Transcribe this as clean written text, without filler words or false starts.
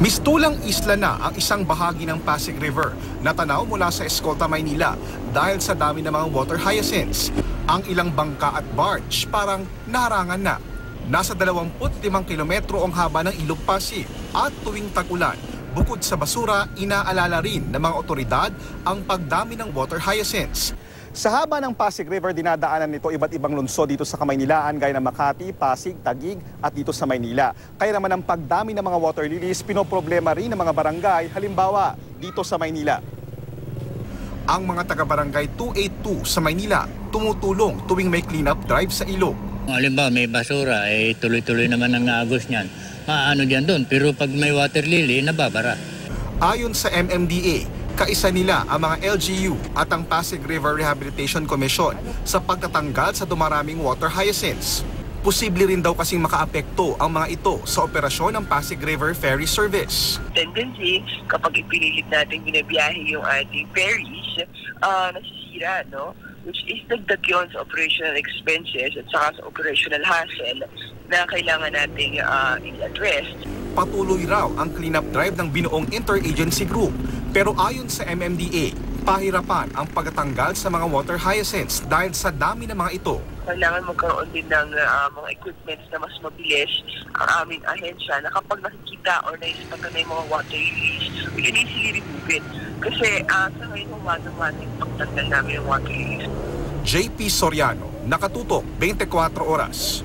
Mistulang isla na ang isang bahagi ng Pasig River na tanaw mula sa Escolta, Maynila dahil sa dami ng mga water hyacinths. Ang ilang bangka at barge parang naharangan na. Nasa 25 kilometro ang haba ng Ilog Pasig at tuwing tag-ulan, bukod sa basura, inaalala rin ng mga otoridad ang pagdami ng water hyacinths. Sa haba ng Pasig River, dinadaanan nito iba't ibang lungsod dito sa Kamaynilaan gaya ng Makati, Pasig, Taguig at dito sa Maynila. Kaya naman ang pagdami ng mga water lilies, pinoproblema rin ng mga barangay, halimbawa dito sa Maynila. Ang mga taga-barangay 282 sa Maynila tumutulong tuwing may cleanup drive sa ilog. Halimbawa may basura, tuloy-tuloy naman ang agos niyan. Maano diyan doon, pero pag may water lily, nababara. Ayon sa MMDA, kaisa nila ang mga LGU at ang Pasig River Rehabilitation Commission sa pagtatanggal sa dumaraming water hyacinths. Posible rin daw kasing makaapekto ang mga ito sa operasyon ng Pasig River Ferry Service. Tendency, kapag ipinilit natin binabiyahe yung ating ferries, nasisira, no? Which is dagdag yun sa operational expenses at saka sa operational hassle na kailangan nating i-address. Patuloy raw ang cleanup drive ng binuong interagency group. Pero ayon sa MMDA, pahirapan ang pagtatanggal sa mga water hyacinths dahil sa dami ng mga ito. Kailangan magkaroon din ng mga equipments na mas mabilis ang aming ahensya na kapag nakikita or naisipan na yung mga water lilies, we can easily remove it. Kasi sa ngayon, huwag-huwag pagtanggal namin yung water lilies. JP Soriano, Nakatutok, 24 Oras.